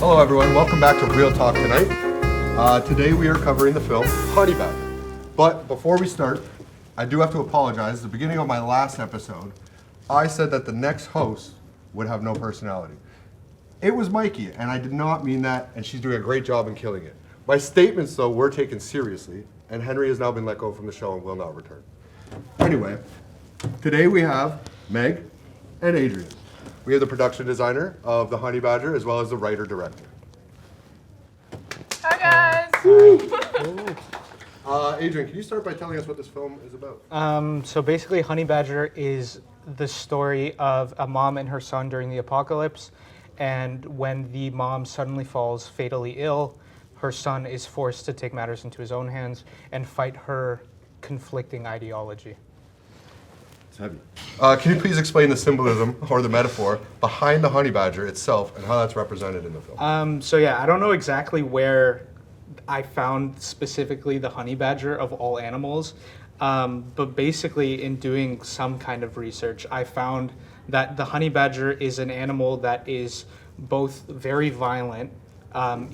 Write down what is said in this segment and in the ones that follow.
Hello everyone, welcome back to Real Talk tonight. Today we are covering the film Honey Badger. But before we start, I do have to apologize. At the beginning of my last episode, I said that the next host would have no personality. It was Mikey, and I did not mean that, and she's doing a great job in killing it. My statements, though, were taken seriously, and Henry has now been let go from the show and will not return. Anyway, today we have Meg and Adrian. We have the production designer of the Honey Badger, as well as the writer-director. Hi, guys! Adrian, can you start by telling us what this film is about? So basically, Honey Badger is the story of a mom and her son during the apocalypse, and when the mom suddenly falls fatally ill, her son is forced to take matters into his own hands and fight her conflicting ideology. It's heavy. Can you please explain the symbolism or the metaphor behind the honey badger itself and how that's represented in the film? So yeah, I don't know exactly where I found specifically the honey badger of all animals, but basically in doing some kind of research, I found that the honey badger is an animal that is both very violent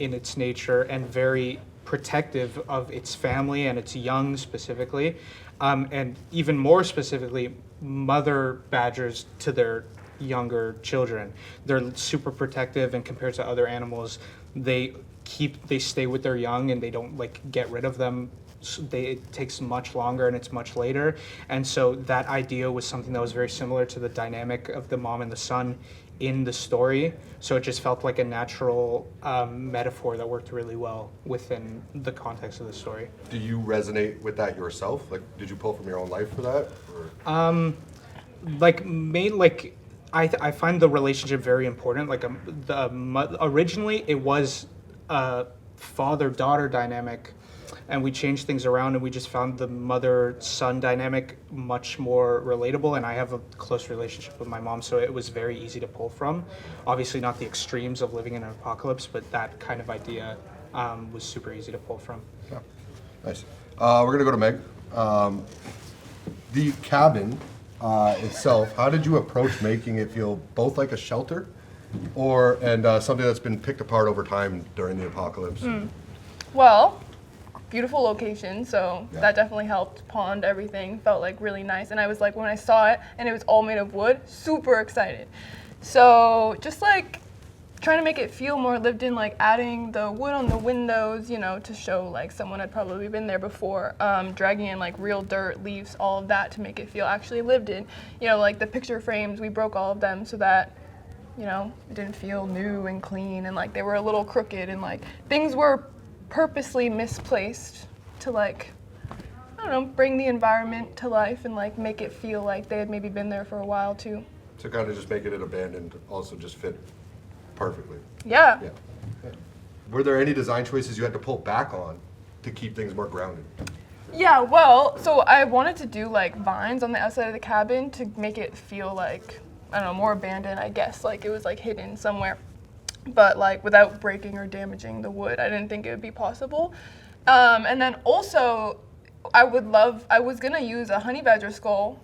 in its nature and very protective of its family and its young specifically, and even more specifically, mother badgers to their younger children. They're super protective, and compared to other animals, they stay with their young and they don't like get rid of them. It takes much longer and it's much later, and so that idea was something that was very similar to the dynamic of the mom and the son in the story, so it just felt like a natural metaphor that worked really well within the context of the story. Do you resonate with that yourself? Like, did you pull from your own life for that? Or? I find the relationship very important. Like originally it was a father-daughter dynamic, and we changed things around and we just found the mother-son dynamic much more relatable, and I have a close relationship with my mom, so it was very easy to pull from. Obviously not the extremes of living in an apocalypse, but that kind of idea was super easy to pull from. Yeah, nice. We're gonna go to Meg. The cabin itself, how did you approach making it feel both like a shelter and something that's been picked apart over time during the apocalypse? Well, beautiful location, so that definitely helped. Pond, everything felt like really nice, and I was like, when I saw it and it was all made of wood, super excited. So just like trying to make it feel more lived in, like adding the wood on the windows, you know, to show like someone had probably been there before, dragging in like real dirt, leaves, all of that to make it feel actually lived in. You know, like the picture frames, we broke all of them so that, you know, it didn't feel new and clean, and like they were a little crooked, and like things were purposely misplaced to like, I don't know, bring the environment to life and like make it feel like they had maybe been there for a while too. To kind of just make it an abandoned, also just fit perfectly. Yeah. Were there any design choices you had to pull back on to keep things more grounded? Yeah, well, so I wanted to do like vines on the outside of the cabin to make it feel like, I don't know, more abandoned, I guess, like it was like hidden somewhere. But like without breaking or damaging the wood. I didn't think it would be possible. And then also, I was gonna use a honey badger skull,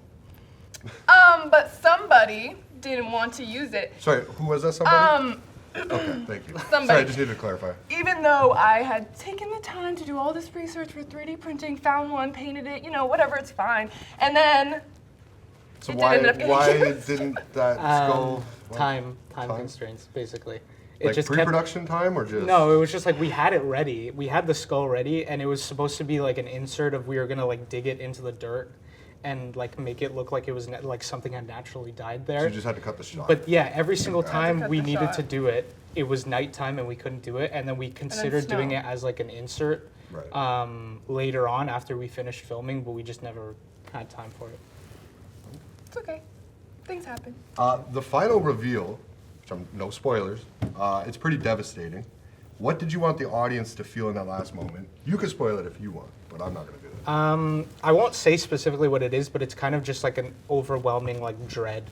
but somebody didn't want to use it. Sorry, who was that, somebody? Okay, thank you. Somebody. Sorry, I just needed to clarify. Even though I had taken the time to do all this research for 3D printing, found one, painted it, you know, whatever, it's fine. And then So it why didn't end up getting used. didn't that skull... Time constraints, basically. It Like just pre-production time or just... No, it was just like we had it ready. We had the skull ready, and it was supposed to be like an insert of we were gonna like dig it into the dirt and like make it look like it was like something had naturally died there. So you just had to cut the shot. But yeah, every single to time cut we the needed shot. to do it, it was nighttime and we couldn't do it, and then we considered doing snow. it as like an insert Right. later on after we finished filming, but we just never had time for it. It's okay. Things happen. The final reveal, which I'm no spoilers, it's pretty devastating. What did you want the audience to feel in that last moment? You can spoil it if you want, but I'm not going to do that. I won't say specifically what it is, but it's kind of just like an overwhelming like dread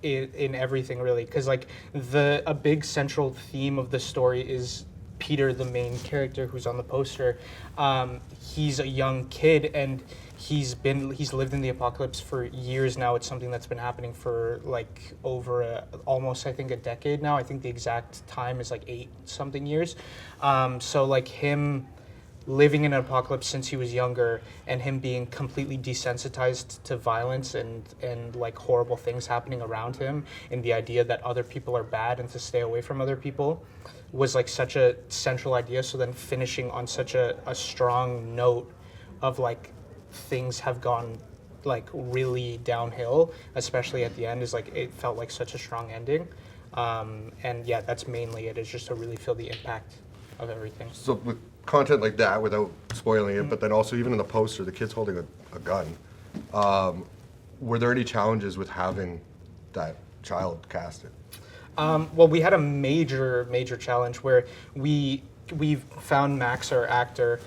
in everything really, because like a big central theme of the story is Peter, the main character who's on the poster, he's a young kid and he's lived in the apocalypse for years now. It's something that's been happening for like over almost I think a decade now. I think the exact time is like 8 something years. So like him living in an apocalypse since he was younger and him being completely desensitized to violence and like horrible things happening around him and the idea that other people are bad and to stay away from other people was like such a central idea. So then finishing on such a strong note of like things have gone like really downhill, especially at the end, is like it felt like such a strong ending. And yeah, that's mainly it, is just to really feel the impact of everything. So with content like that, without spoiling it, but then also even in the poster, the kid's holding a gun. Were there any challenges with having that child casted? Well, we had a major challenge where we found Max, our actor,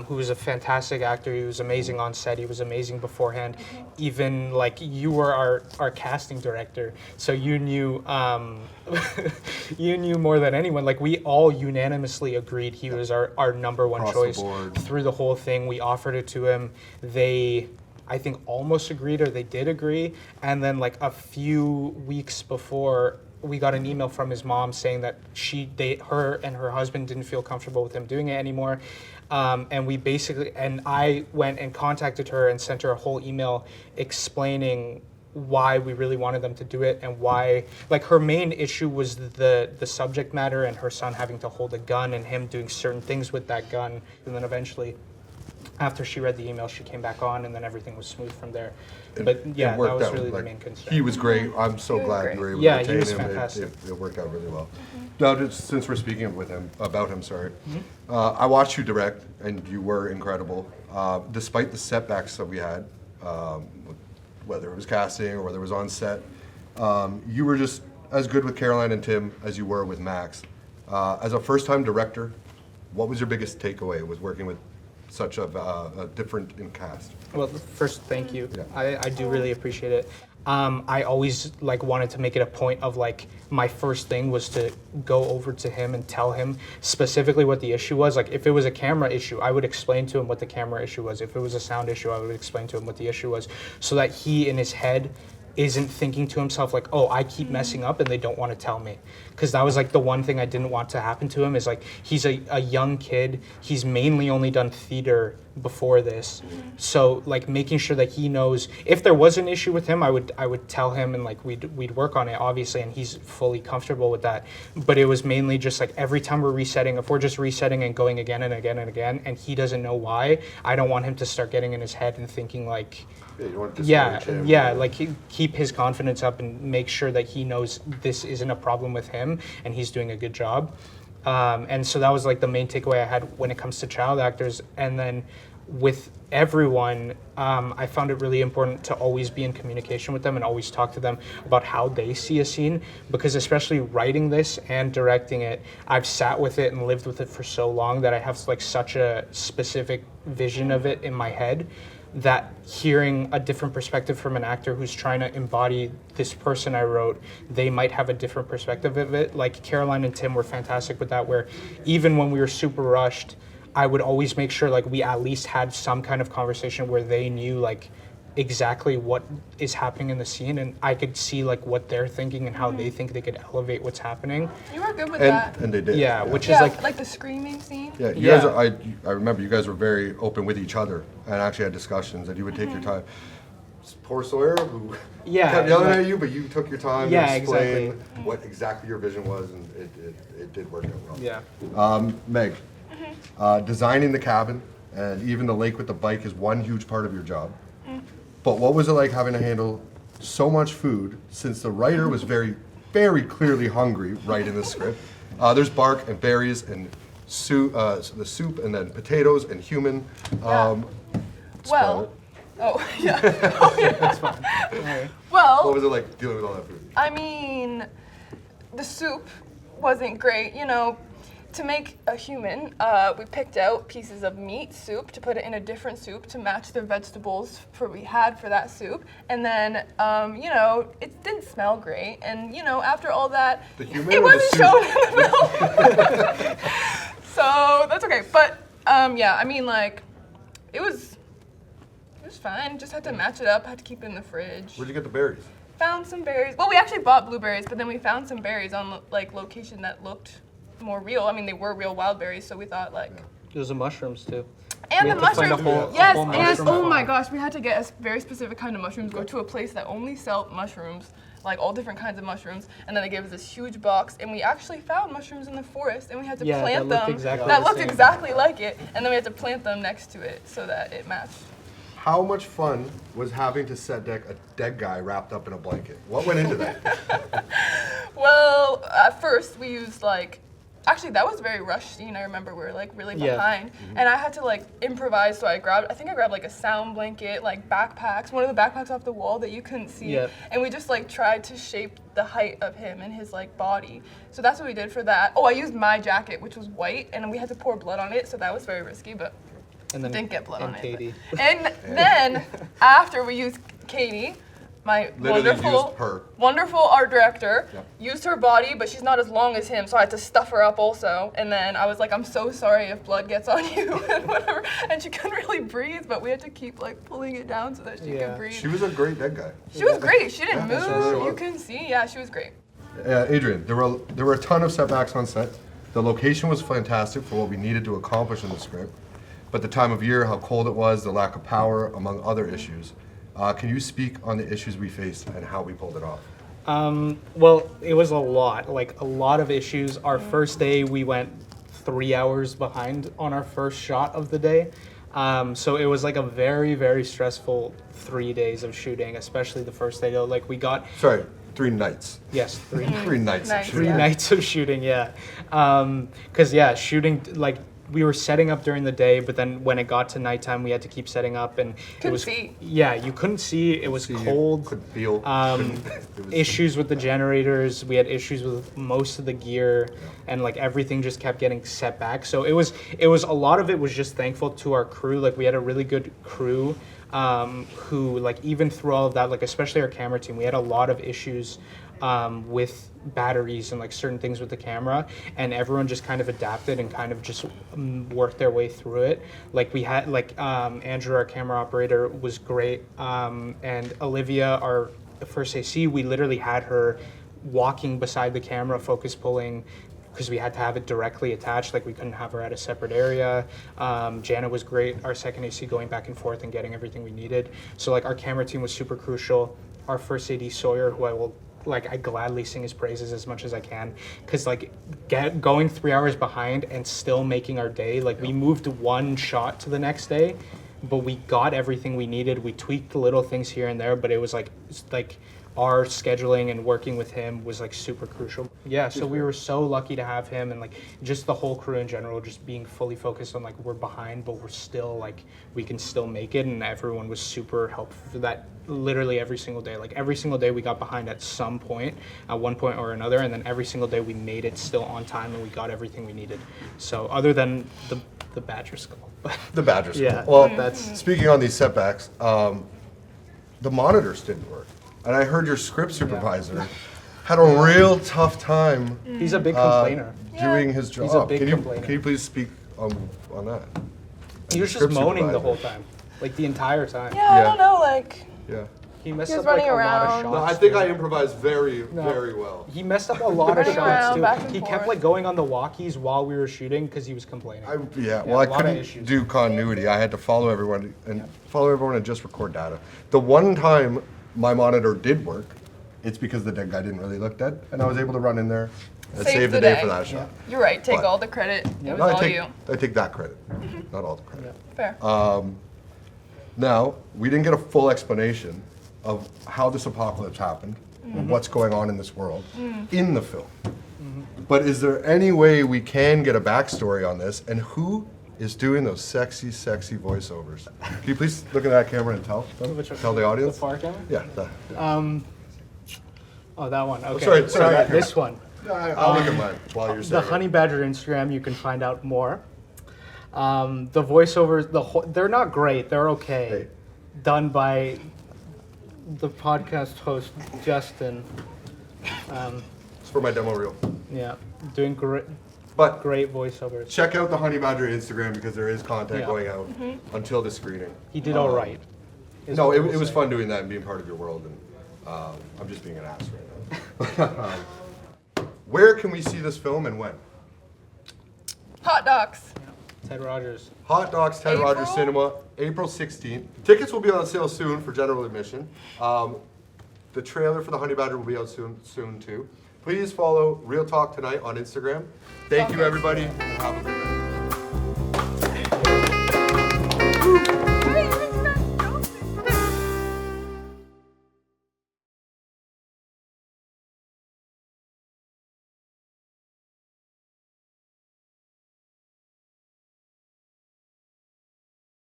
who was a fantastic actor. He was amazing on set. He was amazing beforehand. Even like you were our casting director, so you knew you knew more than anyone. Like we all unanimously agreed he was our number one Across the choice board. through the whole thing. We offered it to him. They, I think, almost agreed, or they did agree. And then like a few weeks before, we got an email from his mom saying that her and her husband didn't feel comfortable with him doing it anymore. And I went and contacted her and sent her a whole email explaining why we really wanted them to do it and why, like her main issue was the subject matter and her son having to hold a gun and him doing certain things with that gun. And then eventually, after she read the email, she came back on and then everything was smooth from there. But yeah, that was really the main concern. He was great. I'm so glad great. you were able Yeah, to he retain was him. fantastic. It worked out really well. Now, just since we're speaking about him, I watched you direct, and you were incredible. Despite the setbacks that we had, whether it was casting or whether it was on set, you were just as good with Caroline and Tim as you were with Max. As a first-time director, what was your biggest takeaway with working with such a different in cast? Well, first, thank you. Yeah. I do really appreciate it. I always like wanted to make it a point of like my first thing was to go over to him and tell him specifically what the issue was. Like if it was a camera issue, I would explain to him what the camera issue was. If it was a sound issue, I would explain to him what the issue was, so that he in his head isn't thinking to himself like, oh, I keep messing up and they don't want to tell me. Because that was like the one thing I didn't want to happen to him, is like he's a young kid. He's mainly only done theater before this. So like making sure that he knows if there was an issue with him, I would tell him and like we'd work on it obviously, and he's fully comfortable with that. But it was mainly just like every time we're resetting, if we're just resetting and going again and again and again and he doesn't know why, I don't want him to start getting in his head and thinking like, Yeah, you want to discourage him. like keep his confidence up and make sure that he knows this isn't a problem with him and he's doing a good job. And so that was like the main takeaway I had when it comes to child actors. And then with everyone, I found it really important to always be in communication with them and always talk to them about how they see a scene, because especially writing this and directing it, I've sat with it and lived with it for so long that I have like such a specific vision of it in my head, that hearing a different perspective from an actor who's trying to embody this person I wrote, they might have a different perspective of it. Like Caroline and Tim were fantastic with that, where even when we were super rushed, I would always make sure like we at least had some kind of conversation where they knew like exactly what is happening in the scene, and I could see like what they're thinking and how they think they could elevate what's happening. You were good with that. And they did. Yeah, which Yeah, is like the screaming scene. Yeah, you Yeah. guys. I remember you guys were very open with each other and actually had discussions, and you would take your time. Poor Sawyer, who Yeah, kept yelling like- at you, but you took your time Yeah, to explain exactly. what exactly your vision was, and it did work out well. Yeah. Meg, designing the cabin and even the lake with the bike is one huge part of your job. But what was it like having to handle so much food, since the writer was very, very clearly hungry right in the script? There's bark and berries and soup, the soup, and then potatoes and human. Spoil Well, it. oh yeah. That's fine. Alright. Well, What was it like dealing with all that food? I mean, the soup wasn't great. You know, to make a human, we picked out pieces of meat soup to put it in a different soup to match the vegetables we had for that soup. And then, you know, it didn't smell great. And, you know, after all that, The human it or the wasn't soup? shown in the film. So that's okay. But yeah, I mean, like, it was fine. Just had to match it up. Had to keep it in the fridge. Where'd you get the berries? Found some berries. Well, we actually bought blueberries, but then we found some berries on like location that looked more real. I mean, they were real wild berries, so we thought like. There's the mushrooms too. And We the had to find a mushrooms. whole- a Yes, whole and mushroom oh my farm. gosh, we had to get a very specific kind of mushrooms. Go to a place that only sell mushrooms, like all different kinds of mushrooms, and then they gave us this huge box, and we actually found mushrooms in the forest, and we had to Yeah, plant that looked them. exactly that the looked same. exactly like it, and then we had to plant them next to it so that it matched. How much fun was having to set deck a dead guy wrapped up in a blanket? What went into that? Well, at first we used like, actually that was a very rushed scene. I remember we were like really Yeah. behind, and I had to like improvise. So I think I grabbed like a sound blanket, like backpacks, one of the backpacks off the wall that you couldn't see, Yeah. and we just like tried to shape the height of him and his like body. So that's what we did for that. Oh, I used my jacket, which was white, and we had to pour blood on it, so that was very risky, but And then didn't get blood on it. Katie. And then after we used Katie, my Literally used her. wonderful art director, Yep. used her body, but she's not as long as him, so I had to stuff her up also. And then I was like, I'm so sorry if blood gets on you and whatever. And she couldn't really breathe, but we had to keep like pulling it down so that she Yeah. could breathe. She was a great dead guy. She was great. She didn't Yeah, she really move. You was. couldn't see. Yeah, she was great. Adrian, there were a ton of setbacks on set. The location was fantastic for what we needed to accomplish in the script, but the time of year, how cold it was, the lack of power, among other issues. Can you speak on the issues we faced and how we pulled it off? Well, it was a lot of issues. Our first day, we went 3 hours behind on our first shot of the day. So it was like a very, very stressful 3 days of shooting, especially the first day. Though, like we got, Sorry, 3 nights. yes, 3 3 nights. Nice. three Yeah. nights of shooting, yeah. Because shooting, like we were setting up during the day, but then when it got to nighttime, we had to keep setting up, and it Couldn't was see. yeah, you couldn't see. It was See, you cold. Couldn't feel. It was- Issues with the generators. We had issues with most of the gear, and like everything just kept getting set back. So it was a lot of it was just thankful to our crew. Like we had a really good crew. Who like even through all of that, like especially our camera team, we had a lot of issues with batteries and like certain things with the camera, and everyone just kind of adapted and kind of just worked their way through it. Like we had like Andrew, our camera operator, was great, and Olivia, our first AC, we literally had her walking beside the camera, focus pulling, because we had to have it directly attached, like we couldn't have her at a separate area. Jana was great, our second AC, going back and forth and getting everything we needed. So like our camera team was super crucial. Our first AD, Sawyer, who I gladly sing his praises as much as I can, because like going 3 hours behind and still making our day, like we moved one shot to the next day, but we got everything we needed. We tweaked the little things here and there, but it was like our scheduling and working with him was like super crucial. Yeah, so we were so lucky to have him, and like just the whole crew in general just being fully focused on like we're behind, but we're still like we can still make it, and everyone was super helpful for that. Literally every single day, like every single day we got behind at some point, at one point or another, and then every single day we made it still on time and we got everything we needed. So other than the Badger skull. the Badgers. Yeah, Well, that's- speaking on these setbacks, the monitors didn't work, and I heard your script supervisor had a real tough time He's a big complainer. doing his job. He's a big can complainer. you please speak on that? He was just script moaning the supervisor. whole time, like the entire time. Yeah, I Yeah. don't know, like. Yeah. He messed He was up like running a around. lot of No, shots. I think I improvised very No. well. He messed up a lot of Running shots around, too. back and He kept forth. like going on the walkies while we were shooting because he was complaining. Well, Yeah, I a lot of couldn't issues. do continuity. I had to follow everyone and just record data. The one time my monitor did work, it's because the dead guy didn't really look dead, and I was able to run in there and Save save the the day day. for that shot. You're right. Take But- all the credit. It was No, all you. I take that credit, not all the credit. Fair. Now, we didn't get a full explanation of how this apocalypse happened, and what's going on in this world, in the film. But is there any way we can get a backstory on this, and who is doing those sexy, sexy voiceovers? Can you please look at that camera and tell Which one? tell the audience? The far camera? Yeah, that. Oh, that one. Okay. sorry, that this one. I'll look at mine while you're The saying Honey Badger Instagram, you can find out more. The voiceovers, they're not great. They're okay. Hey. Done by the podcast host Justin. It's for my demo reel. Yeah, doing great. But Great voiceovers. check out the Honey Badger Instagram because there is content Yeah. going out until the screening. He did all right. is No, what it we'll was say. fun doing that and being part of your world. And I'm just being an ass right now. Where can we see this film and when? Hot dogs. Ted Rogers. Hot Dogs, Ted April? Rogers Cinema, April 16th. Tickets will be on sale soon for general admission. The trailer for the Honey Badger will be out soon too. Please follow Real Talk Tonight on Instagram. Thank you, everybody, and have a good night.